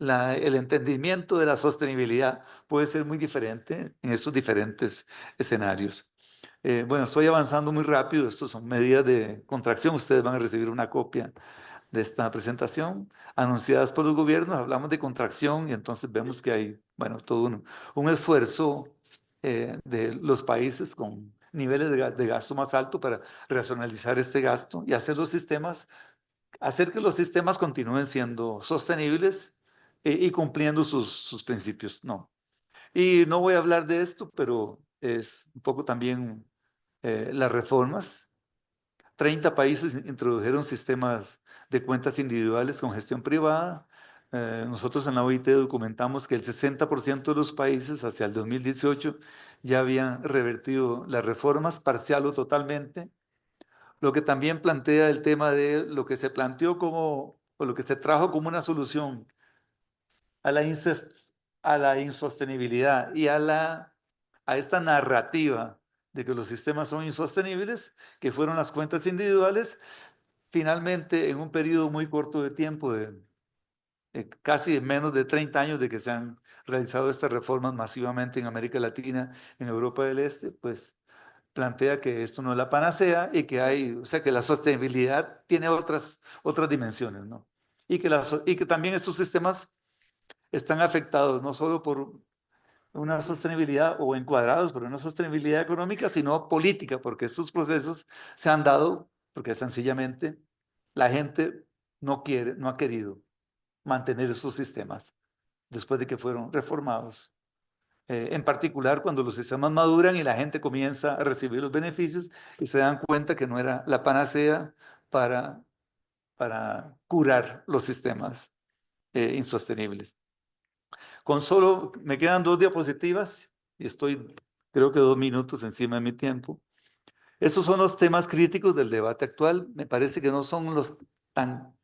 [SPEAKER 2] entendimiento de la sostenibilidad puede ser muy diferente en estos diferentes escenarios. Bueno, estoy avanzando muy rápido, estos son medidas de contracción, ustedes van a recibir una copia de esta presentación, anunciadas por los gobiernos, hablamos de contracción y entonces vemos que hay, bueno, todo un esfuerzo de los países con niveles de gasto más alto para racionalizar este gasto y hacer que los sistemas continúen siendo sostenibles y cumpliendo sus principios. No. Y no voy a hablar de esto, pero es un poco también las reformas. 30 países introdujeron sistemas de cuentas individuales con gestión privada. nosotros en la OIT documentamos que el 60% de los países hacia el 2018 ya habían revertido las reformas parcial o totalmente, lo que también plantea el tema de lo que se planteó como, o lo que se trajo como una solución a la insostenibilidad y a esta narrativa de que los sistemas son insostenibles, que fueron las cuentas individuales, finalmente en un periodo muy corto de tiempo, casi menos de 30 años de que se han realizado estas reformas masivamente en América Latina, en Europa del Este, pues plantea que esto no es la panacea y que o sea, que la sostenibilidad tiene otras dimensiones, ¿no? Y que también estos sistemas están afectados no solo por una sostenibilidad o encuadrados por una sostenibilidad económica, sino política, porque estos procesos se han dado porque sencillamente la gente no ha querido mantener esos sistemas después de que fueron reformados. En particular cuando los sistemas maduran y la gente comienza a recibir los beneficios y se dan cuenta que no era la panacea para, para curar los sistemas insostenibles. Me quedan 2 diapositivas y estoy, creo que 2 minutos encima de mi tiempo. Esos son los temas críticos del debate actual. Me parece que no son los tan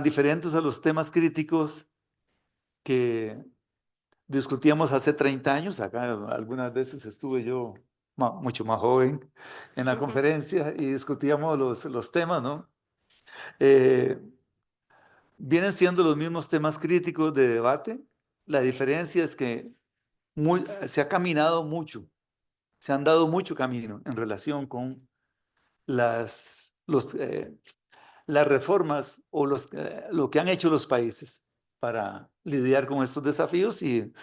[SPEAKER 2] diferentes a los temas críticos que discutíamos hace 30 años. Acá algunas veces estuve yo mucho más joven en la conferencia y discutíamos los temas, ¿no? Vienen siendo los mismos temas críticos de debate. La diferencia es que se ha caminado mucho, se han dado mucho camino en relación con las, las reformas o lo que han hecho los países para lidiar con estos desafíos, y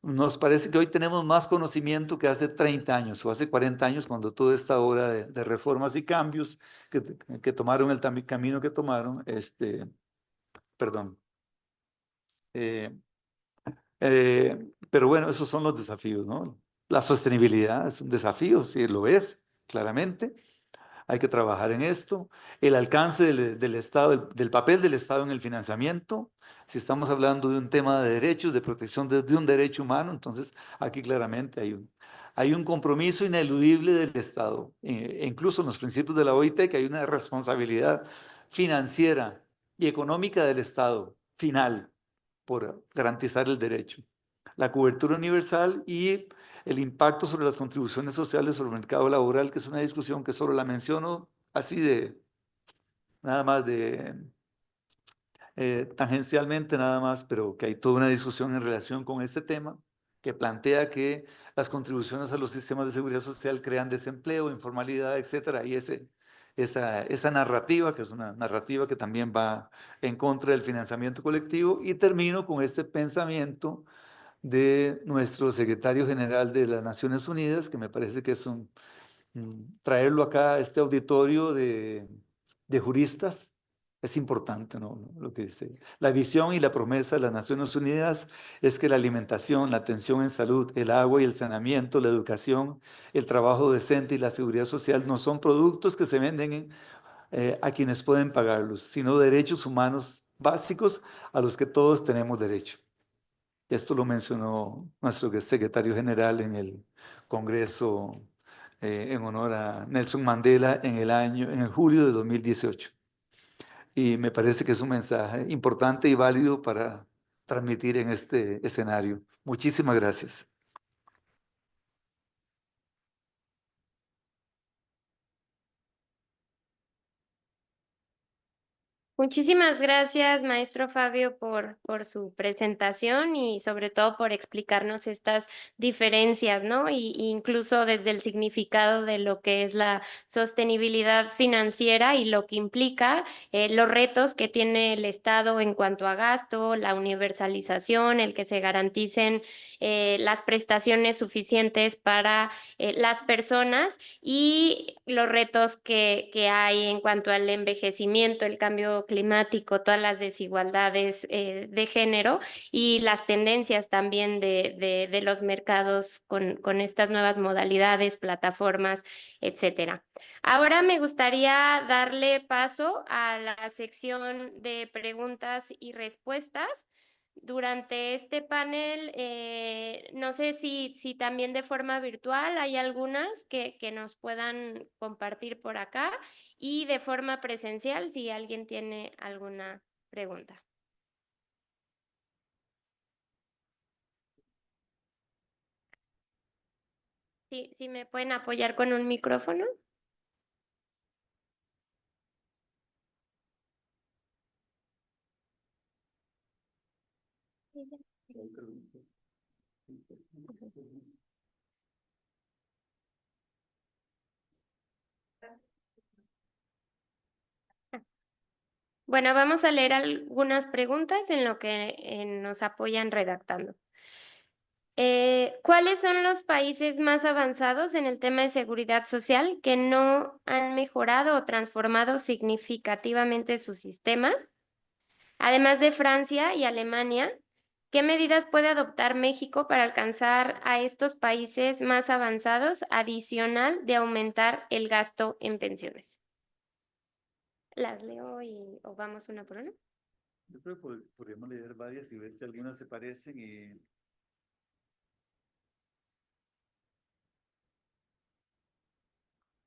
[SPEAKER 2] nos parece que hoy tenemos más conocimiento que hace 30 años o hace 40 años, cuando toda esta obra de reformas y cambios que tomaron el camino que tomaron, perdón. Pero bueno, esos son los desafíos, ¿no? La sostenibilidad es un desafío, sí, lo es, claramente. Hay que trabajar en esto. El alcance del Estado, del papel del Estado en el financiamiento. Si estamos hablando de un tema de derechos, de protección de un derecho humano, entonces aquí claramente hay un compromiso ineludible del Estado. Incluso en los principios de la OIT, que hay una responsabilidad financiera y económica del Estado final por garantizar el derecho, la cobertura universal y el impacto sobre las contribuciones sociales sobre el mercado laboral, que es una discusión que solo la menciono así nada más tangencialmente nada más, pero que hay toda una discusión en relación con este tema, que plantea que las contribuciones a los sistemas de seguridad social crean desempleo, informalidad, etcétera, y esa narrativa, que es una narrativa que también va en contra del financiamiento colectivo. Y termino con este pensamiento de nuestro secretario general de las Naciones Unidas, que me parece que es traerlo acá a este auditorio de juristas. Es importante, ¿no? Lo que dice. La visión y la promesa de las Naciones Unidas es que la alimentación, la atención en salud, el agua y el saneamiento, la educación, el trabajo decente y la seguridad social no son productos que se venden a quienes pueden pagarlos, sino derechos humanos básicos a los que todos tenemos derecho. Esto lo mencionó nuestro secretario general en el Congreso en honor a Nelson Mandela en el julio de 2018. Y me parece que es un mensaje importante y válido para transmitir en este escenario. Muchísimas gracias.
[SPEAKER 1] Muchísimas gracias, maestro Fabio, por su presentación y sobre todo por explicarnos estas diferencias, ¿no? Y incluso desde el significado de lo que es la sostenibilidad financiera y lo que implica, los retos que tiene el Estado en cuanto a gasto, la universalización, el que se garanticen las prestaciones suficientes para las personas y los retos que hay en cuanto al envejecimiento, el cambio cambio climático, todas las desigualdades de género y las tendencias también de los mercados con estas nuevas modalidades, plataformas, etcétera. Ahora me gustaría darle paso a la sección de preguntas y respuestas. Durante este panel, no sé si también de forma virtual hay algunas que nos puedan compartir por acá y de forma presencial si alguien tiene alguna pregunta. Sí, si me pueden apoyar con un micrófono. Bueno, vamos a leer algunas preguntas en lo que nos apoyan redactando. ¿Cuáles son los países más avanzados en el tema de seguridad social que no han mejorado o transformado significativamente su sistema? Además de Francia y Alemania, ¿qué medidas puede adoptar México para alcanzar a estos países más avanzados, adicional de aumentar el gasto en pensiones? Las leo o vamos una por una.
[SPEAKER 2] Yo creo que podríamos leer varias y ver si algunas se parecen y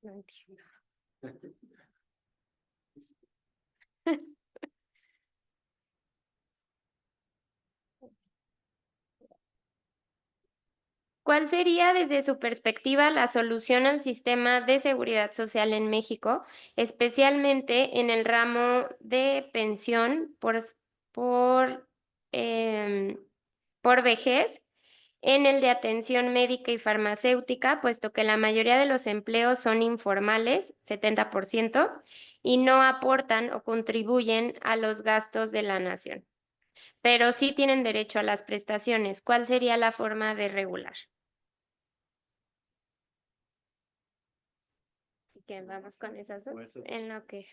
[SPEAKER 1] No entiendo. ¿Cuál sería desde su perspectiva la solución al sistema de seguridad social en México, especialmente en el ramo de pensión por, em, por vejez, en el de atención médica y farmacéutica, puesto que la mayoría de los empleos son informales, 70%, y no aportan o contribuyen a los gastos de la nación, pero sí tienen derecho a las prestaciones? ¿Cuál sería la forma de regular? Que vamos con esas dos en lo que...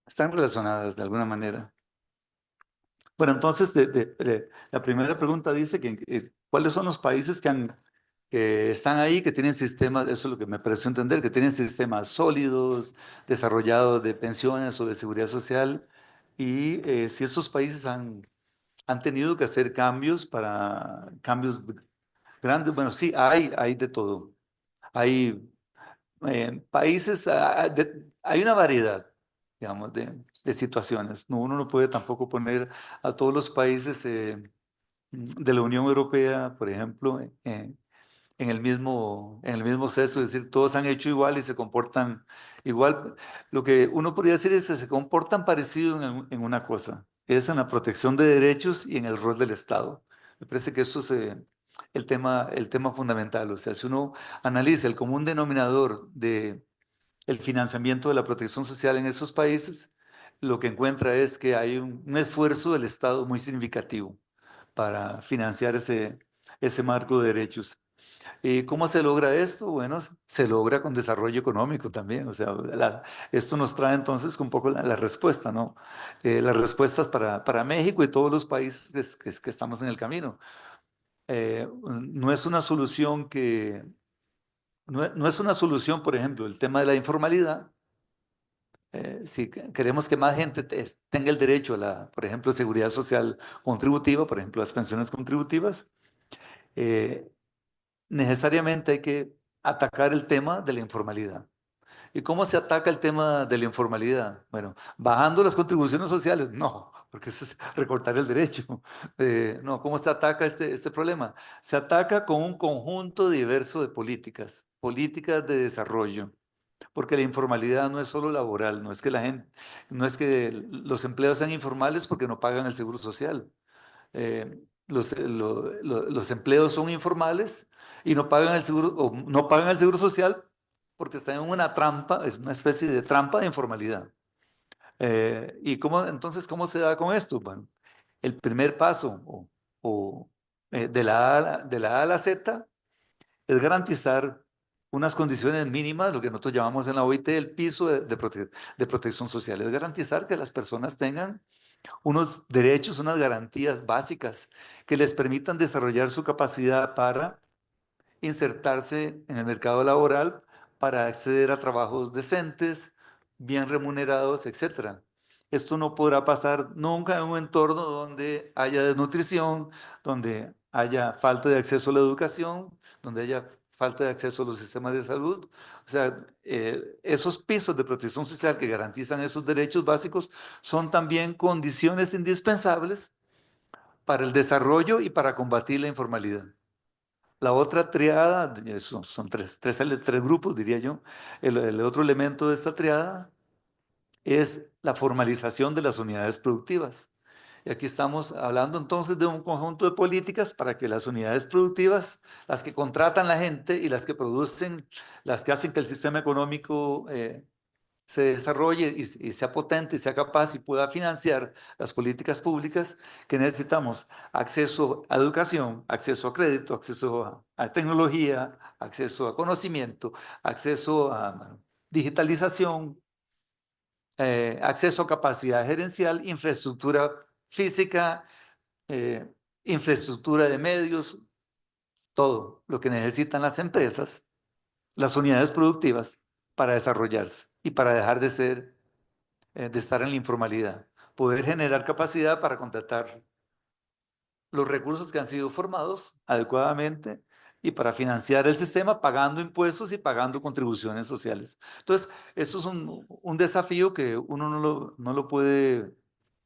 [SPEAKER 2] están relacionadas de alguna manera. Bueno, entonces, la primera pregunta dice que ¿cuáles son los países que están ahí, que tienen sistemas, eso es lo que me pareció entender, que tienen sistemas sólidos, desarrollados de pensiones o de seguridad social? Y si estos países han tenido que hacer cambios grandes. Bueno, sí, hay de todo. Hay países, hay una variedad, digamos, de situaciones. No, uno no puede tampoco poner a todos los países de la Unión Europea, por ejemplo, en el mismo cesto, es decir, todos han hecho igual y se comportan igual. Lo que uno podría decir es que se comportan parecido en una cosa, es en la protección de derechos y en el rol del Estado. Me parece que eso es el tema fundamental. O sea, si uno analiza el común denominador de el financiamiento de la protección social en esos países, lo que encuentra es que hay un esfuerzo del Estado muy significativo para financiar ese marco de derechos. ¿Y cómo se logra esto? Bueno, se logra con desarrollo económico también. O sea, esto nos trae entonces un poco la respuesta, ¿no? Las respuestas para México y todos los países que estamos en el camino. No es una solución no es una solución, por ejemplo, el tema de la informalidad. Si queremos que más gente tenga el derecho a por ejemplo, seguridad social contributiva, por ejemplo, las pensiones contributivas, eh, necesariamente hay que atacar el tema de la informalidad. ¿Y cómo se ataca el tema de la informalidad? Bueno, bajando las contribuciones sociales, no, porque eso es recortar el derecho. No, ¿cómo se ataca este problema? Se ataca con un conjunto diverso de políticas de desarrollo, porque la informalidad no es solo laboral, no es que los empleos sean informales porque no pagan el seguro social. Los empleos son informales y no pagan el seguro, o no pagan el seguro social porque están en una trampa, es una especie de trampa de informalidad. ¿Y entonces cómo se da con esto? Bueno, el primer paso de la A a la Z es garantizar unas condiciones mínimas, lo que nosotros llamamos en la OIT el piso de protección social. Es garantizar que las personas tengan unos derechos, unas garantías básicas que les permitan desarrollar su capacidad para insertarse en el mercado laboral, para acceder a trabajos decentes, bien remunerados, etcétera. Esto no podrá pasar nunca en un entorno donde haya desnutrición, donde haya falta de acceso a la educación, donde haya falta de acceso a los sistemas de salud. O sea, esos pisos de protección social que garantizan esos derechos básicos son también condiciones indispensables para el desarrollo y para combatir la informalidad. La otra triada, son tres grupos, diría yo. El otro elemento de esta triada es la formalización de las unidades productivas. Y aquí estamos hablando entonces de un conjunto de políticas para que las unidades productivas, las que contratan la gente y las que producen, las que hacen que el sistema económico se desarrolle y sea potente y sea capaz y pueda financiar las políticas públicas que necesitamos: acceso a educación, acceso a crédito, acceso a tecnología, acceso a conocimiento, acceso a digitalización, acceso a capacidad gerencial, infraestructura física, eh, infraestructura de medios, todo lo que necesitan las empresas, las unidades productivas, para desarrollarse y para dejar de estar en la informalidad, poder generar capacidad para contratar los recursos que han sido formados adecuadamente y para financiar el sistema pagando impuestos y pagando contribuciones sociales. Entonces, eso es un desafío que uno no lo puede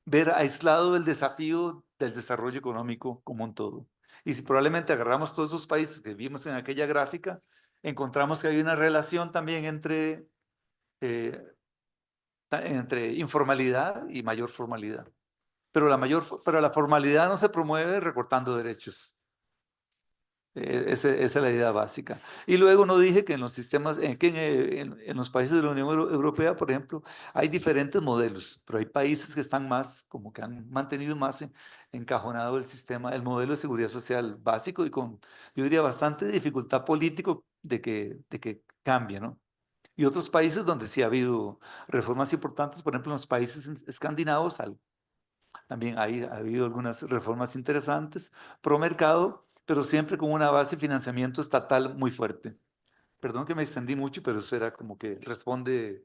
[SPEAKER 2] ver aislado del desafío del desarrollo económico como un todo. Y si probablemente agarramos todos esos países que vimos en aquella gráfica, encontramos que hay una relación también eh, entre informalidad y mayor formalidad. Pero la formalidad no se promueve recortando derechos. Esa es la idea básica. Y luego no dije que en los sistemas, en los países de la Unión Europea, por ejemplo, hay diferentes modelos, pero hay países que están más, como que han mantenido más encajonado el sistema, el modelo de seguridad social básico y con, yo diría, bastante dificultad político de que cambie, ¿no? Y otros países donde sí ha habido reformas importantes, por ejemplo, en los países escandinavos, también ha habido algunas reformas interesantes pro mercado, pero siempre con una base de financiamiento estatal muy fuerte. Perdón que me extendí mucho, pero eso era como que responde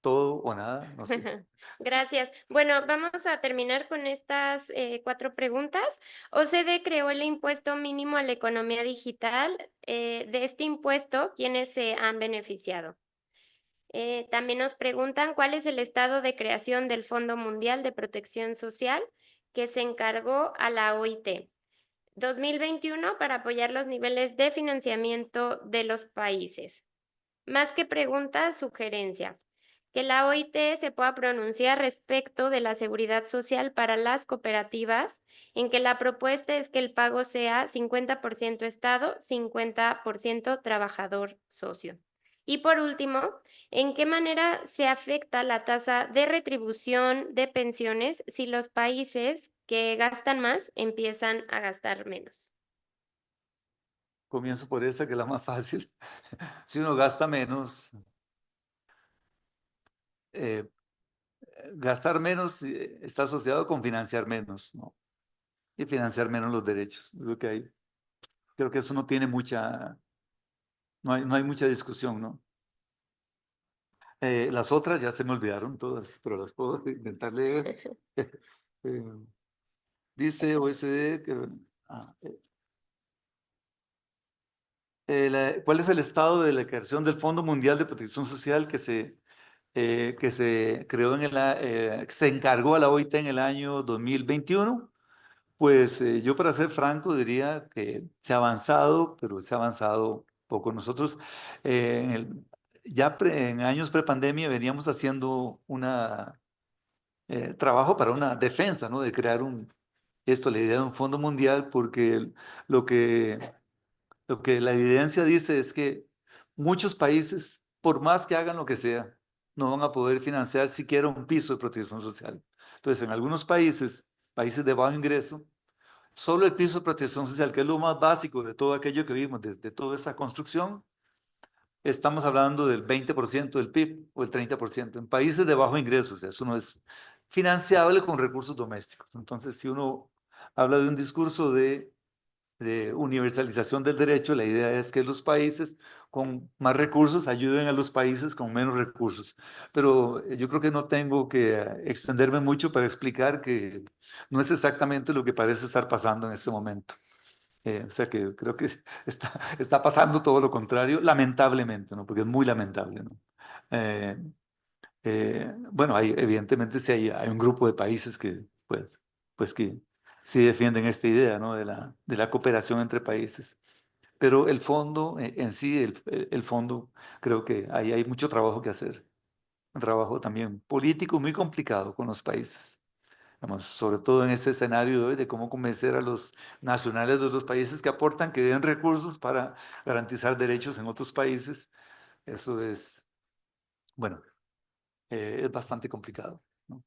[SPEAKER 2] todo o nada, no sé.
[SPEAKER 1] Gracias. Bueno, vamos a terminar con estas 4 preguntas. OCDE creó el impuesto mínimo a la economía digital. De este impuesto, ¿quiénes se han beneficiado? También nos preguntan cuál es el estado de creación del Fondo Mundial de Protección Social que se encargó a la OIT. 2021 para apoyar los niveles de financiamiento de los países. Más que pregunta, sugerencia. Que la OIT se pueda pronunciar respecto de la seguridad social para las cooperativas, en que la propuesta es que el pago sea 50% Estado, 50% trabajador socio. Y por último, ¿en qué manera se afecta la tasa de retribución de pensiones si los países que gastan más empiezan a gastar menos?
[SPEAKER 2] Comienzo por esta, que es la más fácil. Si uno gasta menos, eh, gastar menos está asociado con financiar menos, ¿no? Y financiar menos los derechos. Creo que eso no tiene no hay mucha discusión, ¿no? Las otras ya se me olvidaron todas, pero las puedo intentar leer. Eh, Dice OECD que, ah, ¿cuál es el estado de la creación del Fondo Mundial de Protección Social que se creó que se encargó a la OIT en el año 2021? Pues yo, para ser franco, diría que se ha avanzado, pero se ha avanzado poco. Nosotros en años prepandemia veníamos haciendo trabajo para una defensa, ¿no? De crear la idea de un fondo mundial, porque lo que, lo que la evidencia dice es que muchos países, por más que hagan lo que sea, no van a poder financiar siquiera un piso de protección social. Entonces, en algunos países de bajo ingreso, solo el piso de protección social, que es lo más básico de todo aquello que vimos, de toda esa construcción, estamos hablando del 20% del PIB o el 30%. En países de bajos ingresos, eso no es financiable con recursos domésticos. Entonces, si uno habla de un discurso de universalización del derecho, la idea es que los países con más recursos ayuden a los países con menos recursos. Pero yo creo que no tengo que extenderme mucho para explicar que no es exactamente lo que parece estar pasando en este momento. O sea que creo que está pasando todo lo contrario, lamentablemente, ¿no? Porque es muy lamentable, ¿no? Eh, bueno, evidentemente sí hay un grupo de países que, pues que sí defienden esta idea, ¿no? De la cooperación entre países. Pero el fondo en sí, el fondo, creo que ahí hay mucho trabajo que hacer. Un trabajo también político muy complicado con los países. Digamos, sobre todo en este escenario de hoy, de cómo convencer a los nacionales de los países que aportan, que den recursos para garantizar derechos en otros países. Eso es, bueno, es bastante complicado, ¿no?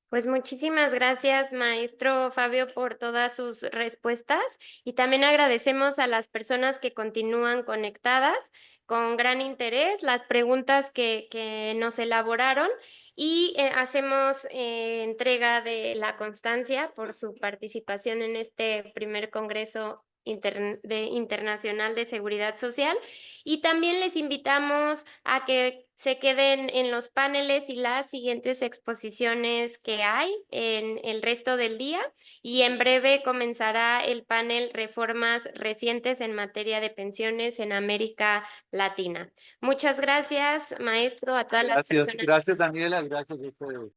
[SPEAKER 1] Pues muchísimas gracias, maestro Fabio, por todas sus respuestas y también agradecemos a las personas que continúan conectadas con gran interés, las preguntas que nos elaboraron y hacemos entrega de la constancia por su participación en este primer Congreso Internacional de Seguridad Social y también les invitamos a que se queden en los paneles y las siguientes exposiciones que hay en el resto del día y en breve comenzará el panel Reformas recientes en materia de pensiones en América Latina. Muchas gracias, maestro, a todas las
[SPEAKER 2] Gracias,
[SPEAKER 1] personas.
[SPEAKER 2] gracias Daniela, gracias a ustedes.